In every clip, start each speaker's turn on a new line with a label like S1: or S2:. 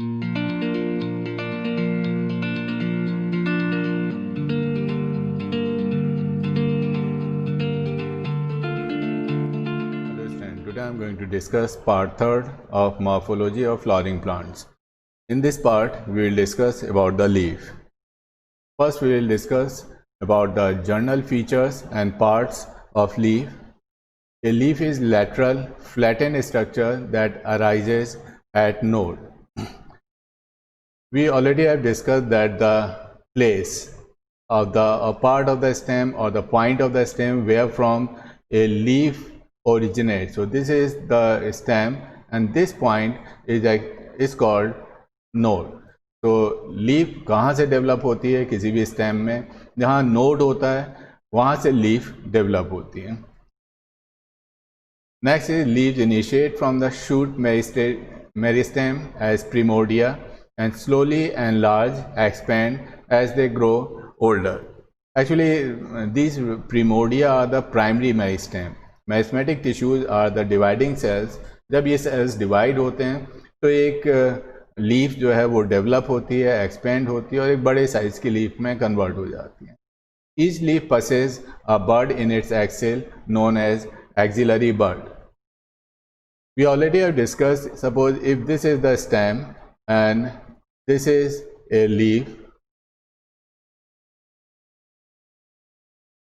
S1: Today I am going to discuss part 3 of morphology of flowering plants. In this part, we will discuss about the leaf. First, we will discuss about the general features and parts of leaf. A leaf is lateral, flattened structure that arises at node. We already have discussed that the place of a part of the stem or the point of the stem where from a leaf originates. So this is the stem and this point is called node. तो leaf कहाँ से develop होती है किसी भी stem में, जहाँ node होता है वहाँ से लीफ डेवलप होती है. Next is leaves initiate from the shoot meristem as primordia and slowly enlarge, expand as they grow older. Actually, these primordia are the primary meristem. Meristematic tissues are the dividing cells. जब ये cells divide होते हैं तो एक leaf जो है वो develop होती है, एक्सपेंड होती है और एक बड़े साइज की लीफ में कन्वर्ट हो जाती है. Each leaf possesses a bud in its axil known as axillary bud. We already have discussed, suppose if this is the stem and this is a leaf,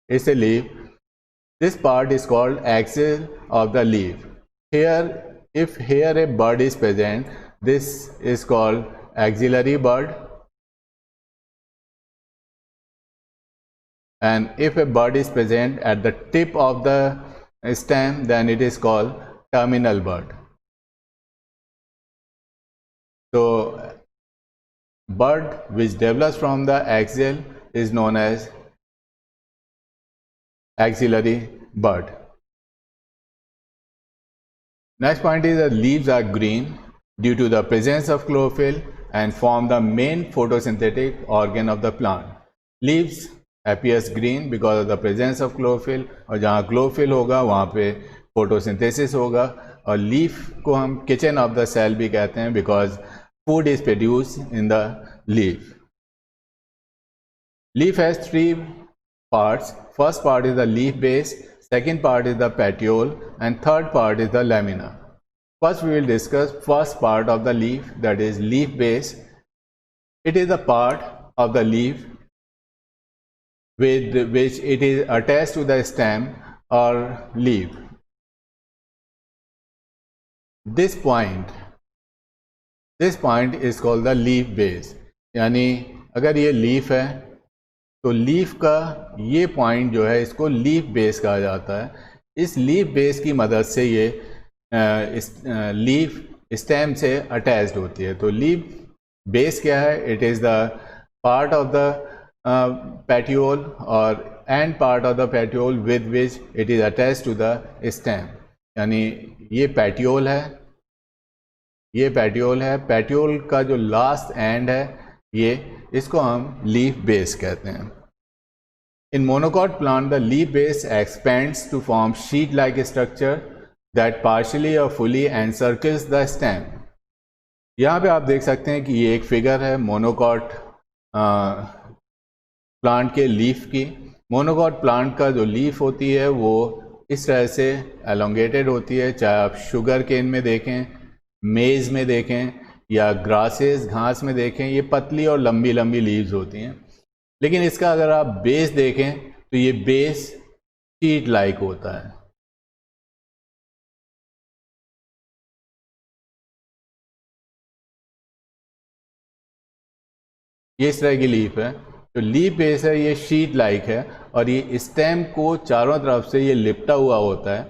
S1: it's a leaf. This part is called axil of the leaf. Here, if here a bud is present, this is called axillary bud. And if a bud is present at the tip of the stem, then it is called terminal bud. So, bud which develops from the axil is known as axillary bud. Next point is that leaves are green due to the presence of chlorophyll and form the main photosynthetic organ of the plant. Leaves appears green because of the presence of chlorophyll और जहाँ chlorophyll होगा वहाँ पे photosynthesis होगा और leaf को हम kitchen of the cell भी कहते हैं because food is produced in the leaf. Leaf has three parts. First part is the leaf base, second part is the petiole and third part is the lamina. First we will discuss first part of the leaf, that is leaf base. It is the part of the leaf with which it is attached to the stem or leaf. This point is called the leaf base. यानी अगर ये leaf है तो leaf का ये point जो है इसको लीफ बेस कहा जाता है. इस लीफ बेस की मदद से ये लीफ स्टेम से अटैच्ड होती है. तो लीफ बेस क्या है? It is the part of the petiole और end part of the petiole with which it is attached to the stem. यानी ये पेट्यूल है, ये पेट्यूल है. पेट्यूल का जो लास्ट एंड है ये इसको हम लीफ बेस कहते हैं. In monocot plant, the leaf base expands to form sheet-like structure that partially or fully encircles the stem. यहाँ पे आप देख सकते हैं कि ये एक फिगर है मोनोकॉट प्लांट के लीफ की. मोनोकॉट प्लांट का जो लीफ होती है वो इस तरह से एलोंगेटेड होती है. चाहे आप शुगर केन में देखें, मेज़ में देखें या ग्रासेस घास में देखें, ये पतली और लंबी लंबी लीव्स होती हैं. लेकिन इसका अगर आप बेस देखें तो ये बेस शीट लाइक होता है. ये इस तरह की लीफ है. तो लीफ बेस है, ये शीट लाइक है और ये स्टेम को चारों तरफ से ये लिपटा हुआ होता है.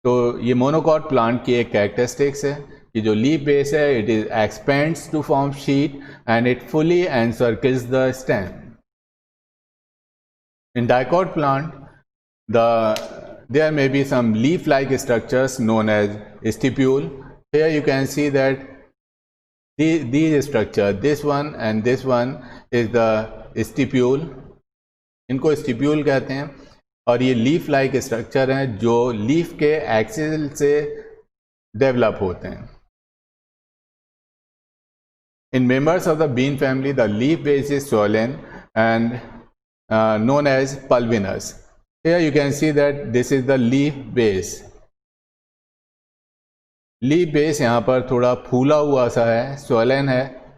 S1: तो ये मोनोकॉट प्लांट की एक कैरेक्टरिस्टिक्स है कि जो लीफ बेस है it is expands to form sheath and it fully encircles the stem. In dicot plant, there may be some leaf-like structures known as stipule. Here you can see that these structure, this one and this one is the stipule. इनको stipule कहते हैं और ये leaf-like structure हैं जो leaf के axil से develop होते हैं. In members of the bean family, the leaf base is swollen and known as pulvinous. Here you can see that this is the leaf base. Leaf base यहाँ पर थोड़ा फूला हुआ सा है, स्वलन है,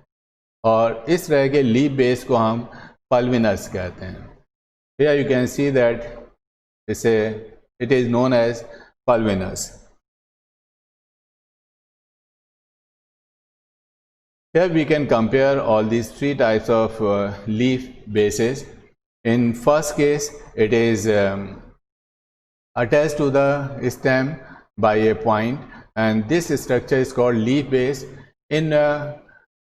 S1: और इस तरह के लीफ बेस को हम पल्विनस कहते हैं. Here you can see that it is known as pulvinous. Here we can compare all these three types of leaf bases. In first case, it is attached to the stem by a point, and this structure is called leaf base. In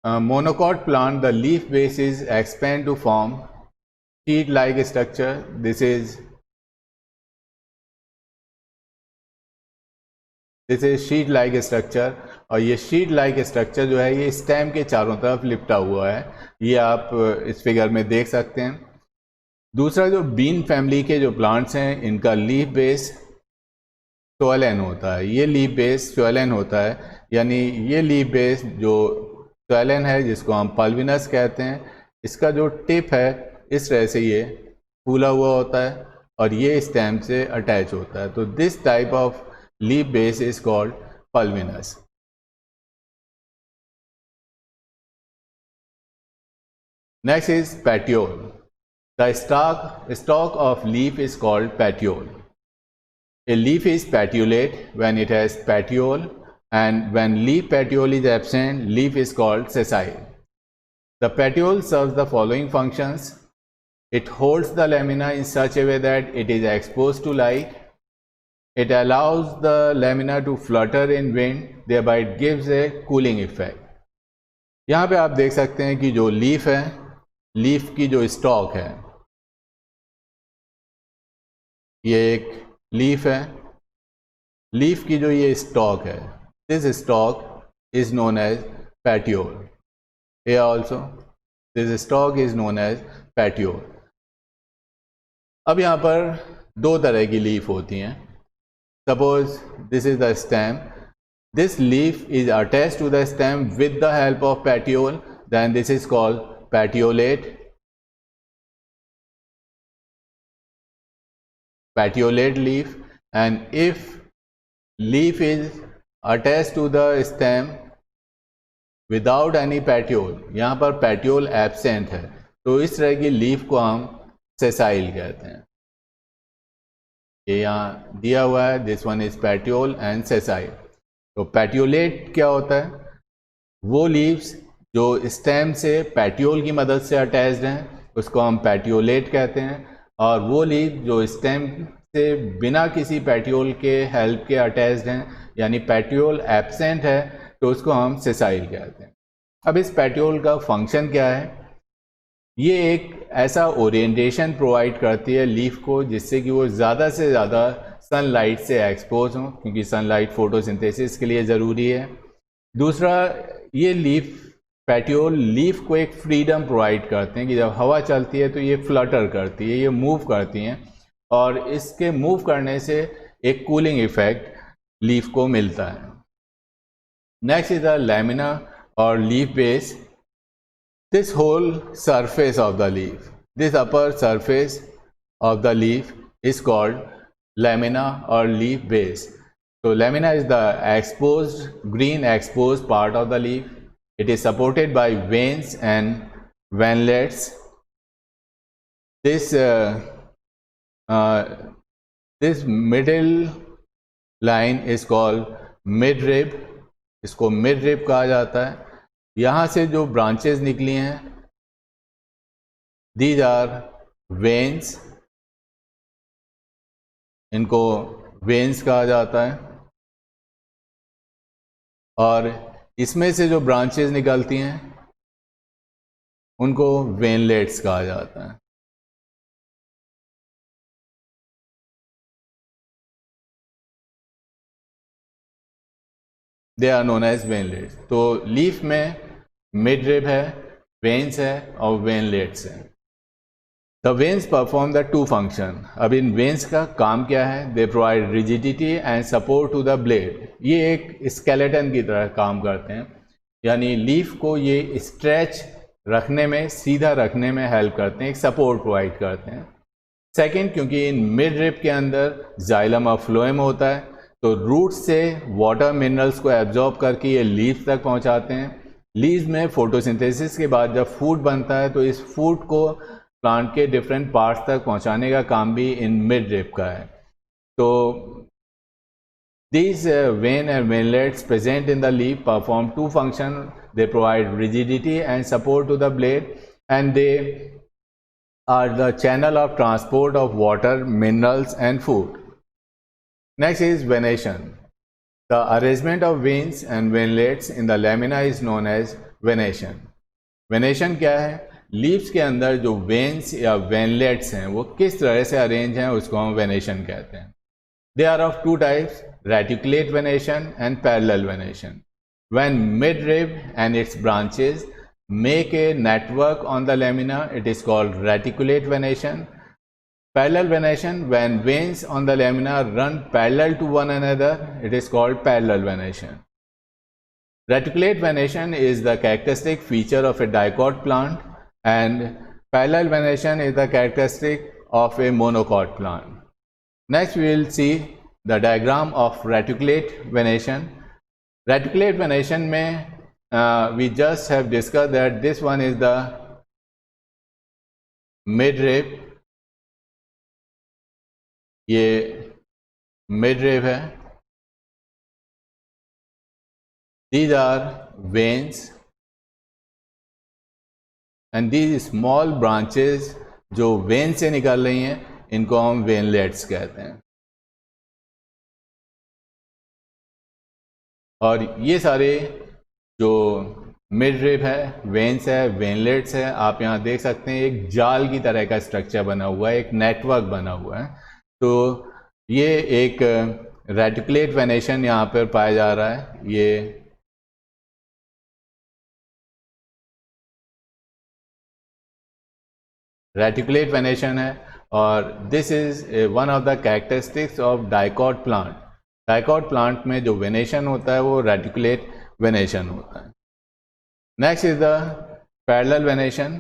S1: monocot plant, the leaf base is expand to form sheet-like structure. This is sheet-like structure, और ये sheet-like structure जो है ये stem के चारों तरफ लिपटा हुआ है. ये आप इस फिगर में देख सकते हैं. दूसरा, जो बीन फैमिली के जो प्लांट्स हैं, इनका लीफ बेस स्वलन होता है. ये लीफ बेस स्वलन होता है, यानी ये लीफ बेस जो स्वलन है, जिसको हम पल्विनस कहते हैं, इसका जो टिप है इस तरह से ये फूला हुआ होता है और ये स्टेम से अटैच होता है. तो this type of leaf base is called pulvinous. Next is petiole. The stalk of leaf is called petiole. A leaf is petiolate when it has petiole, and when leaf petiole is absent, leaf is called sessile. The petiole serves the following functions. It holds the lamina in such a way that it is exposed to light. It allows the lamina to flutter in wind, thereby it gives a cooling effect. यहाँ पे आप देख सकते हैं कि जो leaf है, leaf की जो स्टॉक है, ये एक लीफ है. लीफ की जो ये स्टॉक है, this stalk is known as petiole. Here also, this stalk is known as petiole. अब यहाँ पर दो तरह की लीफ होती हैं. Suppose this is the stem. This leaf is attached to the stem with the help of petiole. Then this is called petiolate. Petiolate leaf. And if leaf is attached to the stem without any petiole, यहाँ पर petiole absent है, तो इस तरह की leaf को हम sessile कहते हैं. ये यहाँ दिया हुआ है, this one is petiole and sessile. तो petiolate क्या होता है? वो लीव्स जो स्टेम से petiole की मदद से अटैच्ड हैं, उसको हम petiolate कहते हैं, और वो लीव जो स्टेम से बिना किसी petiole के हेल्प के अटैच्ड हैं, यानी petiole एब्सेंट है, तो उसको हम sessile कहते हैं. अब इस petiole का फंक्शन क्या है? ये एक ऐसा ओरिएंटेशन प्रोवाइड करती है लीफ को, जिससे कि वो ज़्यादा से ज़्यादा सनलाइट से एक्सपोज हों, क्योंकि सनलाइट फोटोसिंथेसिस के लिए ज़रूरी है. दूसरा, ये पेटियोल लीफ को एक फ्रीडम प्रोवाइड करते हैं कि जब हवा चलती है तो ये फ्लटर करती है, ये मूव करती हैं, और इसके मूव करने से एक कूलिंग इफेक्ट लीफ को मिलता है. नेक्स्ट इज द लैमिना और leaf base. This whole surface of the leaf, this upper surface of the leaf is called lamina or leaf base. So lamina is the exposed, green exposed part of the leaf. It is supported by veins and venlets. This middle line is called midrib. इसको midrib कहा जाता है. यहाँ से जो branches निकली हैं, these are veins, इनको वेन्स कहा जाता है, और इसमें से जो ब्रांचेस निकलती हैं उनको वेनलेट्स कहा जाता है. They are known as veinlets. तो लीफ में मिडरिब है, वेन्स है और वेनलेट्स है. The veins perform the two function. अब इन वेन्स का काम क्या है? They provide rigidity and support to the blade. ये एक स्केलेटन की तरह काम करते हैं. यानी लीफ को ये स्ट्रेच रखने में, सीधा रखने में हेल्प करते हैं, एक सपोर्ट प्रोवाइड करते हैं। सेकंड, क्योंकि इन मिड रिब के अंदर जाइलम और फ्लोएम होता है, तो रूट से वाटर मिनरल्स को एब्जॉर्ब करके ये लीव्स तक पहुंचाते हैं। लीव्स में फोटोसिंथेसिस के बाद जब फूड बनता है तो इस फूड को प्लांट के डिफरेंट पार्ट्स तक पहुंचाने का काम भी इन मिड रिब का है। तो these vein and veinlets present in the leaf perform two functions. They provide rigidity and support to the blade, and they are the channel of transport of water, minerals and food. Next is venation. The arrangement of veins and veinlets in the lamina is known as venation. Venation क्या है? Leaves के अंदर जो veins या veinlets हैं वो किस तरह से अरेंज हैं, उसको हम वेनेशन कहते हैं। They are of two types, reticulate venation and parallel venation. When midrib and its branches make a network on the lamina, it is called reticulate venation. Parallel venation, when veins on the lamina run parallel to one another, it is called parallel venation. Reticulate venation is the characteristic feature of a dicot plant, and parallel venation is the characteristic of a monocot plant. Next we will see the diagram of reticulate venation. Reticulate venation में we just have discussed that this one is the midrib, ये midrib है, these are veins and these small branches जो when से निकल रही हैं इनको हम वेनलेट्स कहते हैं। और ये सारे जो मिडरिब है, वेन्स है, वेनलेट्स है, आप यहाँ देख सकते हैं एक जाल की तरह का स्ट्रक्चर बना हुआ है, एक नेटवर्क बना हुआ है। तो ये एक रेटिकुलेट वेनेशन यहाँ पर पाया जा रहा है, ये रेटिकुलेट वेनेशन है और this is one of the characteristics of dicot plant. Dicot plant में जो वेनेशन होता है वो रेटिकुलेट वेनेशन होता है। Next is the parallel venation.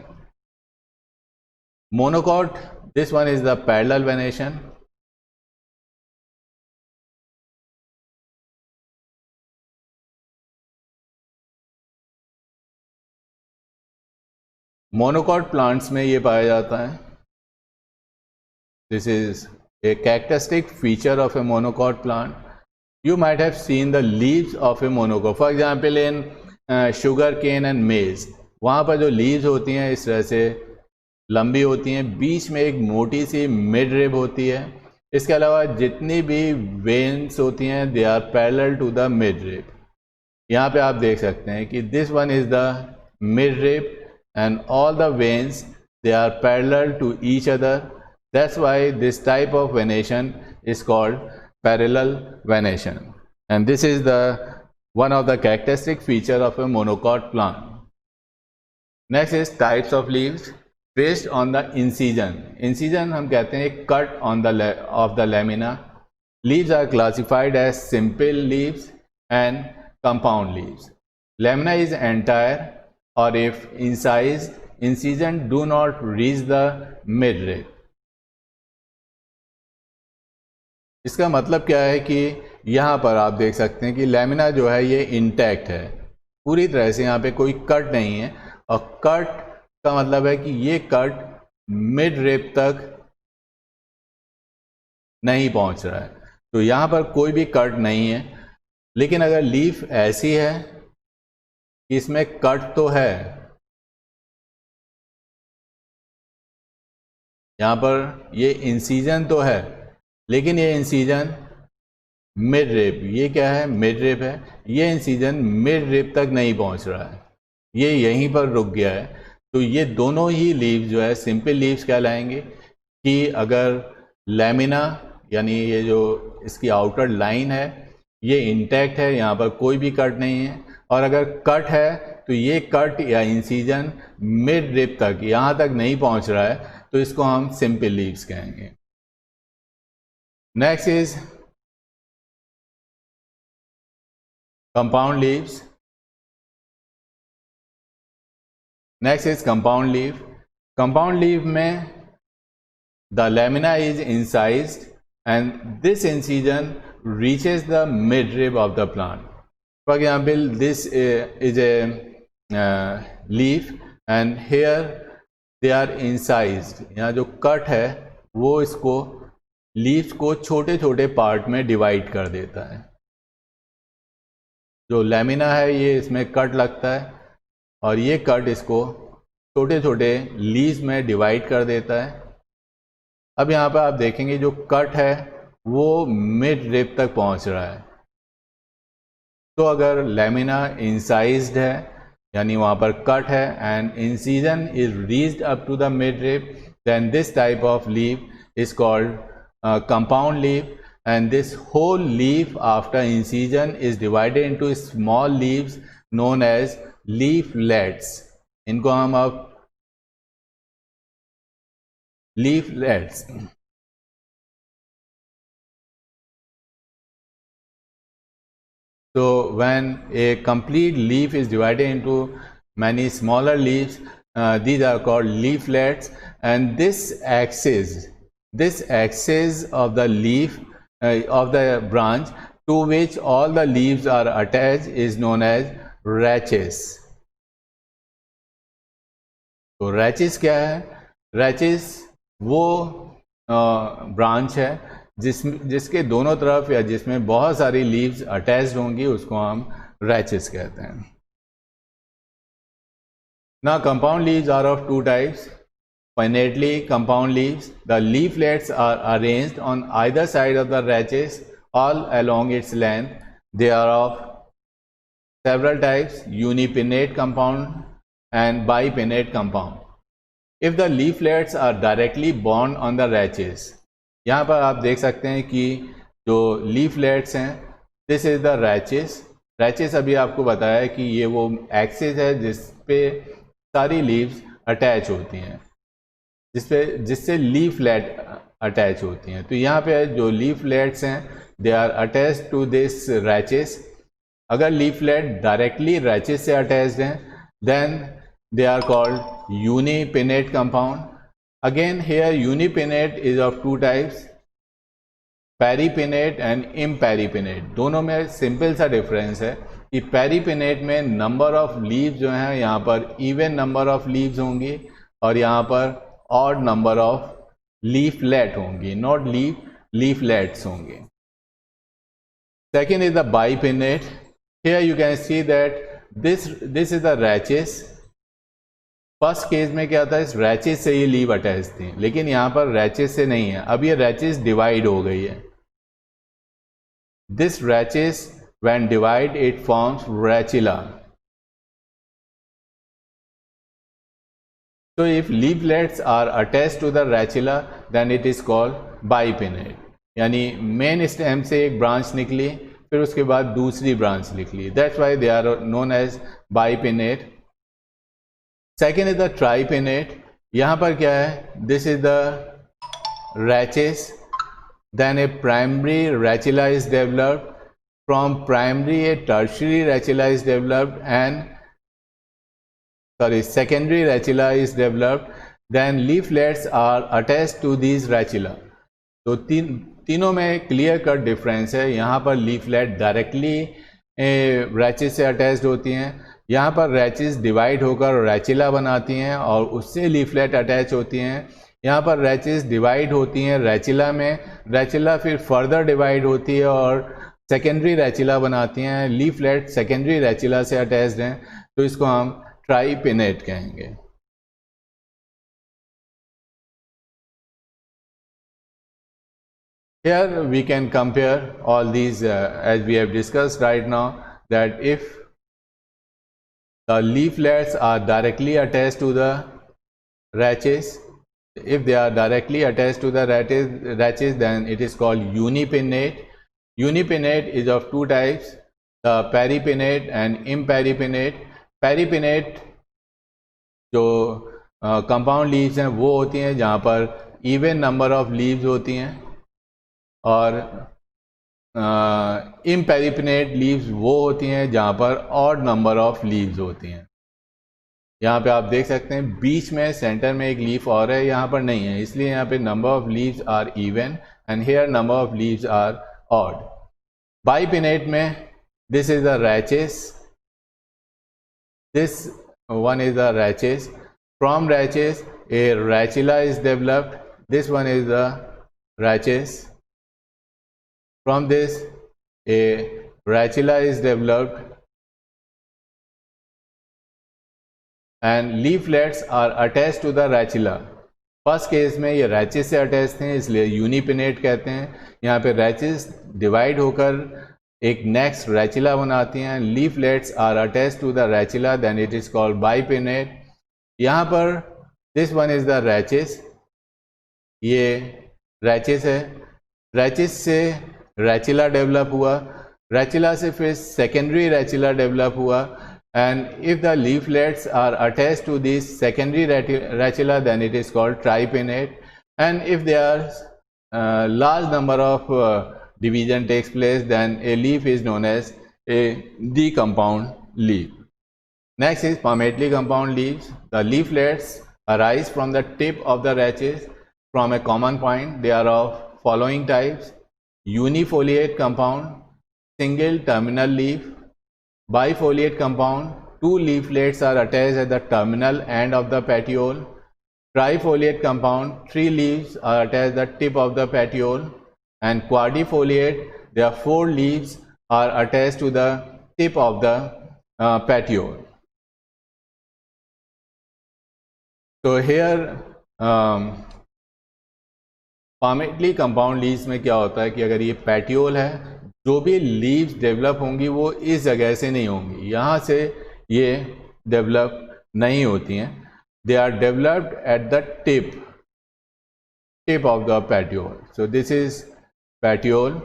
S1: Monocot, this one is the parallel venation. Monocot plants में ये पाया जाता है। This is a characteristic feature of a monocot plant. You might have seen the leaves of a monocot. For example, in sugar cane and maize, वहाँ पर जो leaves होती हैं इस तरह से लंबी होती हैं, बीच में एक मोटी सी मिड रिब होती है। इसके अलावा जितनी भी veins होती हैं they are parallel to the mid rib. यहाँ पे आप देख सकते हैं कि this one is the mid rib and all the veins they are parallel to each other. That's why this type of venation is called parallel venation, and this is the one of the characteristic feature of a monocot plant. Next is types of leaves based on the incision. Incision हम कहते हैं cut on the of the lamina. Leaves are classified as simple leaves and compound leaves. Lamina is entire, or if incised, incision do not reach the midrib. इसका मतलब क्या है कि यहाँ पर आप देख सकते हैं कि लैमिना जो है ये इंटैक्ट है, पूरी तरह से यहाँ पे कोई कट नहीं है। और कट का मतलब है कि ये कट मिड रिब तक नहीं पहुँच रहा है, तो यहाँ पर कोई भी कट नहीं है। लेकिन अगर लीफ ऐसी है कि इसमें कट तो है, यहाँ पर ये इंसीजन तो है, लेकिन ये इंसीजन मिड रिब, ये क्या है मिड रिब है, ये इंसीजन मिड रिब तक नहीं पहुंच रहा है, ये यहीं पर रुक गया है। तो ये दोनों ही लीव्स जो है सिंपल लीव्स कहलाएंगे कि अगर लैमिना यानी ये जो इसकी आउटर लाइन है ये इंटैक्ट है, यहाँ पर कोई भी कट नहीं है। और अगर कट है तो ये कट या इंसीजन मिड रिब तक, यहाँ तक नहीं पहुंच रहा है, तो इसको हम सिंपल लीव्स कहेंगे। Next is compound leaves. Next is compound leaf. Compound leaf में the lamina is incised and this incision reaches the midrib of the plant. For example, this is a leaf and here they are incised. यहाँ जो cut है वो इसको leaves को छोटे छोटे part में डिवाइड कर देता है. जो लेमिना है ये इसमें कट लगता है और ये कट इसको छोटे छोटे लीव्स में डिवाइड कर देता है. अब यहाँ पर आप देखेंगे जो कट है वो मिड रिब तक पहुंच रहा है. तो अगर लेमिना इंसाइज्ड है यानी वहाँ पर कट है and incision is reached up to the midrib, then this type of leaf is called compound leaf. And this whole leaf after incision is divided into small leaves known as leaflets. इनको हम अब leaflets. So when a complete leaf is divided into many smaller leaves, these are called leaflets, and this axis of the leaf of the branch to which all the leaves are attached is known as rachis. तो rachis क्या है? rachis वो branch है जिसके दोनों तरफ या जिसमें बहुत सारी लीव्स अटैच्ड होंगी, उसको हम रैचेस कहते हैं. Now compound leaves are of two types. Pinnately compound leaves. The leaflets are arranged on either side of the rachis all along its length. They are of several types: unipinnate compound and bipinnate compound. If the leaflets are directly borne on the rachis, यहाँ पर आप देख सकते हैं कि जो leaflets हैं, this is the रैचेस. रैचेस अभी आपको बताया कि ये वो एक्सिस है जिस पे सारी लीव्स अटैच होती हैं, जिससे लीफलेट अटैच होती हैं. तो यहाँ पे जो लीफलेट्स हैं they are attached to this rachis. अगर लीफलेट डायरेक्टली रैचेस से अटैच्ड हैं then they are called unipinnate compound. Again here unipinnate is of two types, peripinnate and imperipinnate. दोनों में सिंपल सा डिफरेंस है कि पेरीपिनेट में नंबर ऑफ लीव्स जो हैं यहाँ पर इवन नंबर ऑफ लीव्स होंगी और यहाँ पर ऑड नंबर ऑफ लीफलेट होंगी, नॉट लीफलेट्स होंगे. Second is the bipinnate. Here you can see that this is the rachis. First case में क्या था, इस रैचेस से ये लीव अटैच थी, लेकिन यहाँ पर रैचेस से नहीं है. अब ये रैचेस डिवाइड हो गई है. This rachis when divide it forms rachilla. So if leaflets are attached to the rachila, then it is called bipinnate. यानी मेन स्टेम से एक ब्रांच निकली, फिर उसके बाद दूसरी ब्रांच निकली. That's why they are known as bipinnate. Second is the tripinnate. यहाँ पर क्या है? This is the rachis. Then a primary rachila is developed. From primary, a tertiary rachila is developed, and secondary rachila is developed. Then leaflets are attached to these rachila. तो तीनों में clear cut difference है. यहाँ पर leaflet directly rachis से attached होती हैं, यहाँ पर रैचेस डिवाइड होकर रैचिला बनाती हैं और उससे लीफलेट अटैच होती हैं. यहाँ पर रैचेस डिवाइड होती हैं रैचिला में, रैचिला फिर फर्दर डिवाइड होती है और सेकेंडरी रैचिला बनाती हैं. लीफलेट सेकेंडरी रैचिला से अटैच्ड हैं, तो इसको हम ट्राइपिनेट कहेंगे. Here we can compare all these as we have discussed right now, that if the leaflets are directly attached to the rachis, if they are directly attached to the rachis, then it is called unipinnate. Unipinnate is of two types, the peripinnate and imperipinnate. Peripinnate जो compound leaves हैं वो होती हैं जहाँ पर even number of leaves होती हैं, और इम्पेरिपिनेट लीव्स वो होती हैं जहाँ पर ऑड नंबर ऑफ लीव्स होती हैं. यहाँ पे आप देख सकते हैं बीच में सेंटर में एक लीफ और है, यहाँ पर नहीं है, इसलिए यहाँ पे number of leaves are even and here number of leaves are odd. Bipinnate में this is the rachis, this one is the rachis. From rachis a rachilla is developed. This one is the rachis. From this a rachilla is developed and leaflets are attached to the rachilla. First case में ये रैचेस से attach थे इसलिए यूनिपिनेट कहते हैं. यहाँ पे रैचेस divide होकर एक नेक्स्ट रैचिला बनाती हैं. Leaflets are attach to the rachilla, then it is called bipinnate. यहाँ पर this one is the rachis, ये रैचेस है. रैचेस से रैचिला डेवलप हुआ, रैचिला से फिर सेकेंडरी रैचिला डेवलप हुआ. And if the leaflets are attach to this secondary rachilla then it is called tripinnate. And if they are large number of division takes place, then a leaf is known as a decompound leaf. Next is palmately compound leaves. The leaflets arise from the tip of the rachis from a common point. They are of following types: unifoliate compound, single terminal leaf, bifoliate compound, 2 leaflets are attached at the terminal end of the petiole, trifoliate compound, 3 leaves are attached at the tip of the petiole, and quadrifoliate, there are 4 leaves are attached to the tip of the petiole. So here palmately compound leaves में क्या होता है कि अगर ये petiole है, जो भी leaves डेवलप होंगी वो इस जगह से नहीं होंगी, यहाँ से ये डेवलप नहीं होती हैं. They are developed at the tip of the petiole. So this is petiole.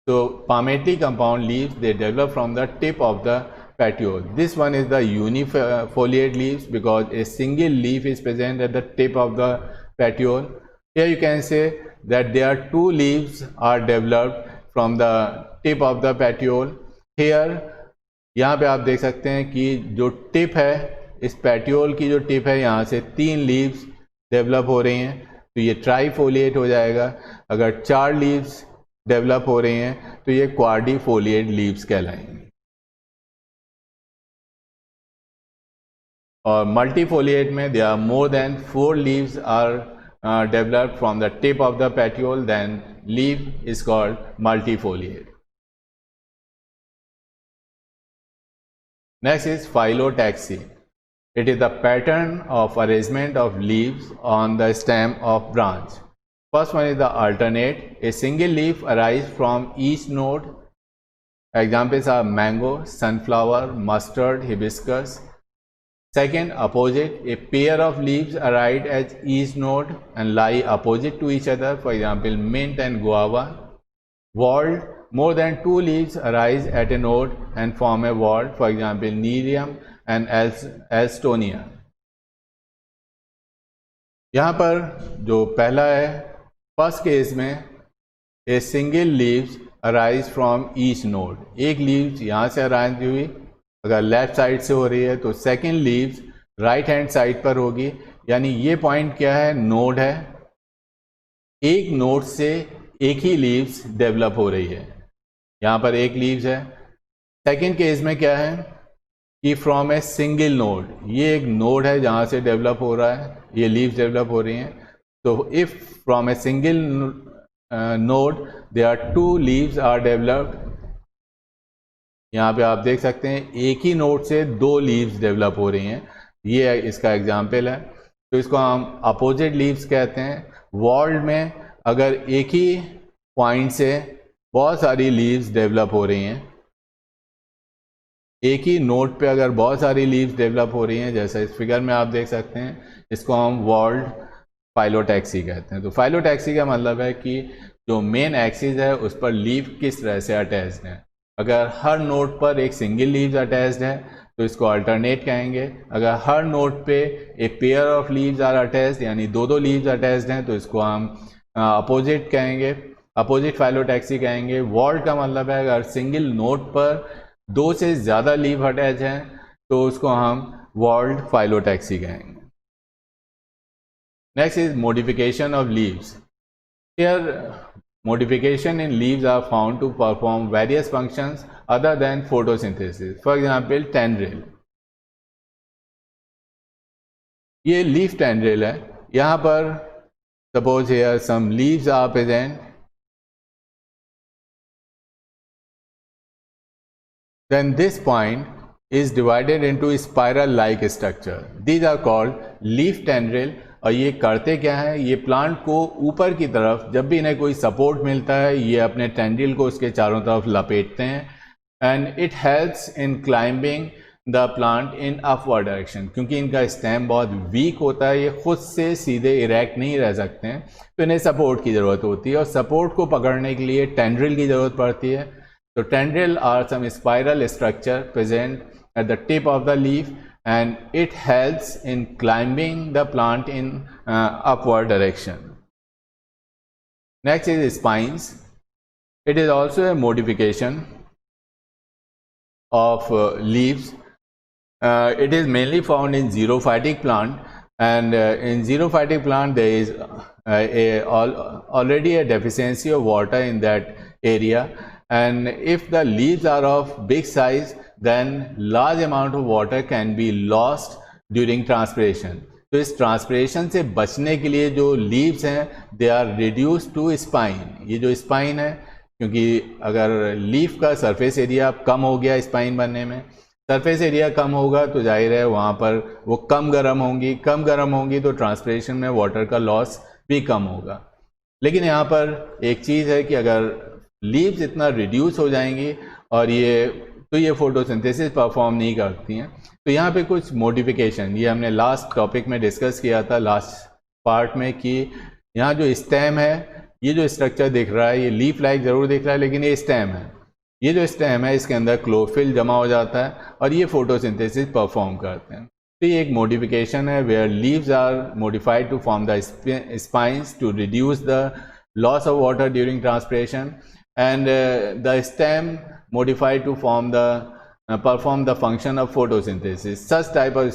S1: So palmately compound leaves, they develop from the tip of the petiole. This one is the unifoliate leaves because a single leaf is present at the tip of the petiole. Here you can say that there are 2 leaves are developed from the tip of the petiole. Here यहाँ पे आप देख सकते हैं कि जो tip है, इस petiole की जो टिप है, यहाँ से 3 leaves डेवलप हो रही हैं, तो ये ट्राईफोलिएट हो जाएगा. अगर 4 लीव्स डेवलप हो रही हैं तो ये क्वाड्रीफोलिएट लीव्स कहलाएंगे. और मल्टीफोलिएट में there are more than 4 leaves are developed from the tip of the petiole, then leaf is called multifoliate. Next is phyllotaxy. It is the pattern of arrangement of leaves on the stem of branch. First one is the alternate. A single leaf arises from each node. Examples are mango, sunflower, mustard, hibiscus. Second, opposite. A pair of leaves arise at each node and lie opposite to each other. For example, mint and guava. Whorled. More than 2 leaves arise at a node and form a whorl. For example, Nerium and Alstonia. यहाँ पर जो पहला है, first case में a single leaves arise from each node. एक leaves यहाँ से arise हुई, अगर लेफ्ट साइड से हो रही है तो second leaves right hand side पर होगी. यानी ये पॉइंट क्या है, नोड है. एक नोड से एक ही लीव्स डेवलप हो रही है. यहाँ पर एक लीव्स है. सेकेंड केस में क्या है कि फ्रॉम ए सिंगल नोड, ये एक नोड है जहाँ से डेवलप हो रहा है, ये लीव्स डेवलप हो रही हैं. तो if from a single node there are 2 leaves are developed. यहाँ पे आप देख सकते हैं एक ही नोड से 2 लीव्स डेवलप हो रही हैं. ये इसका एग्जाम्पल है. तो इसको हम अपोजिट लीव्स कहते हैं. वॉल्ड में अगर एक ही पॉइंट से बहुत सारी लीव्स डेवलप हो रही हैं, एक ही नोड पे अगर बहुत सारी लीव्स डेवलप हो रही हैं, जैसा इस फिगर में आप देख सकते हैं, इसको हम वॉल्ड फाइलोटैक्सी कहते हैं. तो फाइलोटैक्सी का मतलब है कि जो मेन एक्सिस है उस पर लीव किस तरह से अटैच्ड है. अगर हर नोड पर एक सिंगल लीव्स अटैच्ड है तो इसको अल्टरनेट कहेंगे. अगर हर नोड पे a pair of leaves are attached, यानी 2 लीव्स अटैच्ड हैं, तो इसको हम अपोजिट कहेंगे, अपोजिट फाइलोटैक्सी कहेंगे. वॉल्ड का मतलब है अगर सिंगल नोड पर 2 से ज़्यादा लीफ अटैच हैं तो उसको हम वॉल्ड फाइलोटैक्सी कहेंगे। Next is modification of leaves. Here modification in leaves are found to perform various functions other than photosynthesis. For example, tendril. ये leaf tendril है। यहाँ पर suppose here some leaves are present, then this point is divided into spiral like structure. These are called leaf tendril. और ये करते क्या है, ये प्लांट को ऊपर की तरफ जब भी इन्हें कोई सपोर्ट मिलता है ये अपने टेंड्रिल को उसके चारों तरफ लपेटते हैं, and it helps in climbing the plant in upward direction. क्योंकि इनका स्टेम बहुत वीक होता है, ये खुद से सीधे इरेक्ट नहीं रह सकते हैं, तो इन्हें सपोर्ट की ज़रूरत होती है और सपोर्ट को पकड़ने के लिए टेंड्रिल की ज़रूरत पड़ती है। तो tendril are some spiral structure present at the tip of the leaf and it helps in climbing the plant in upward direction. Next is spines. It is also a modification of leaves. It is mainly found in xerophytic plant, and in xerophytic plant there is already a deficiency of water in that area, and if the leaves are of big size then large amount of water can be lost during transpiration. तो इस transpiration से बचने के लिए जो leaves हैं they are reduce to spine. ये जो स्पाइन है, क्योंकि अगर लीफ का सरफेस एरिया कम हो गया स्पाइन बनने में, सरफेस एरिया कम होगा तो जाहिर है वहाँ पर वो कम गर्म होंगी तो ट्रांसपिरेशन में वाटर का लॉस भी कम होगा। लेकिन यहाँ पर एक चीज़ है कि अगर लीव्स इतना रिड्यूस हो जाएंगी और ये फोटोसिंथेसिस परफॉर्म नहीं करती हैं, तो यहाँ पे कुछ मॉडिफिकेशन, ये हमने लास्ट टॉपिक में डिस्कस किया था लास्ट पार्ट में, कि यहाँ जो स्टेम है, ये जो स्ट्रक्चर दिख रहा है ये लीफ लाइक ज़रूर दिख रहा है लेकिन ये स्टेम है, ये जो स्टेम है इसके अंदर क्लोरोफिल जमा हो जाता है और ये फोटोसिंथेसिस परफॉर्म करते हैं। तो ये एक मॉडिफिकेशन है where leaves are modified to form the spines to reduce the loss of water during transpiration, and the stem modified to perform the function of photosynthesis. Such type of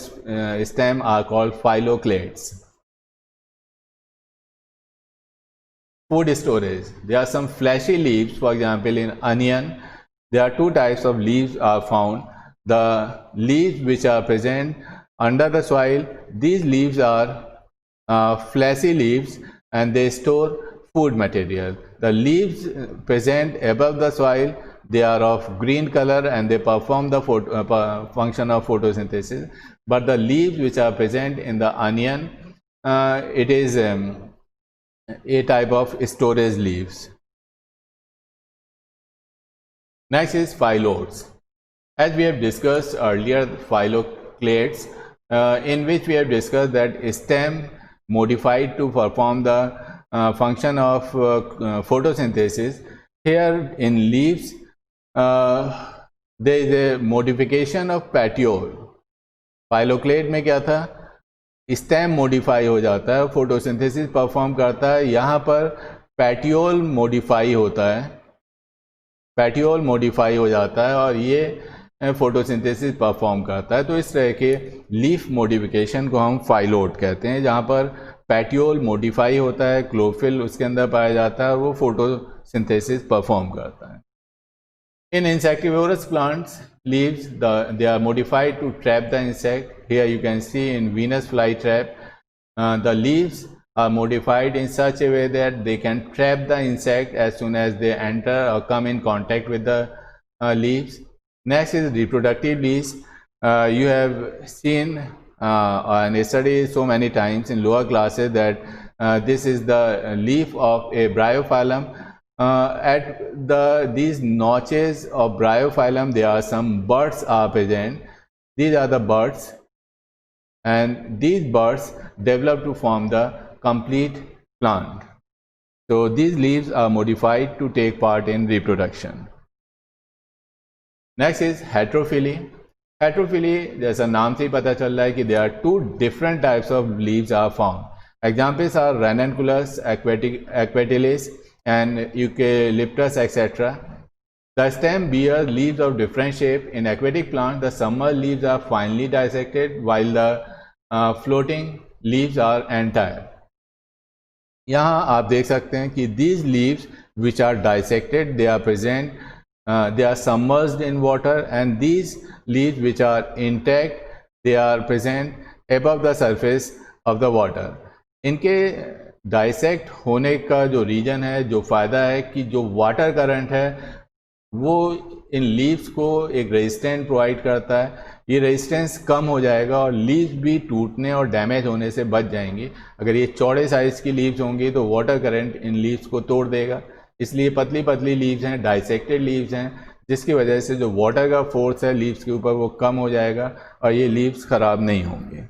S1: stem are called phylloclades. Food storage. There are some fleshy leaves. For example, in onion, there are 2 types of leaves are found. The leaves which are present under the soil, these leaves are fleshy leaves and they store food material. The leaves present above the soil, they are of green color and they perform the function of photosynthesis. But the leaves which are present in the onion, it is a type of storage leaves. Next is phyllodes. As we have discussed earlier, phylloclades, in which we have discussed that stem modified to perform the function of photosynthesis. Here in leaves there is a modification of petiole. Phylloclade में क्या था, stem modify हो जाता है, photosynthesis perform करता है। यहाँ पर पेटियोल मॉडिफाई होता है, पेटियोल मॉडिफाई हो जाता है और ये फोटोसिंथेसिस परफॉर्म करता है। तो इस तरह के लीफ मॉडिफिकेशन को हम फाइलोड कहते हैं, जहाँ पर पेटियोल मॉडिफाई होता है, क्लोरोफिल उसके अंदर पाया जाता है और वो फोटोसिंथेसिस परफॉर्म करता है। In insectivorous plants leaves, they are modified to trap the insect. Here you can see in Venus flytrap, the leaves are modified in such a way that they can trap the insect as soon as they enter or come in contact with the leaves. Next is reproductive leaves. You have seen and studied so many times in lower classes that this is the leaf of a bryophyllum. At these notches of bryophyllum, there are some buds are present. These are the buds, and these buds develop to form the complete plant. So these leaves are modified to take part in reproduction. Next is heterophyly. Heterophyly, जैसा नाम से ही पता चल रहा है कि there are 2 different types of leaves are found. Examples are Ranunculus, Aquatilis, and Eucalyptus, etc. The stem bears leaves of different shape. In aquatic plants, the submerged leaves are finely dissected, while the floating leaves are entire. यहाँ आप देख सकते हैं कि these leaves which are dissected, they are present, they are submerged in water, and these leaves which are intact, they are present above the surface of the water. इनके dissect होने का जो रीजन है, जो फ़ायदा है कि जो वाटर करंट है वो इन लीव्स को एक रेजिस्टेंस प्रोवाइड करता है. ये रेजिस्टेंस कम हो जाएगा और लीव्स भी टूटने और डैमेज होने से बच जाएंगी. अगर ये चौड़े साइज़ की लीव्स होंगी तो वाटर करंट इन लीव्स को तोड़ देगा. इसलिए पतली पतली लीव्स हैं, डाइसेक्टेड लीव्स हैं, जिसकी वजह से जो वाटर का फोर्स है लीव्स के ऊपर वो कम हो जाएगा और ये लीव्स ख़राब नहीं होंगे.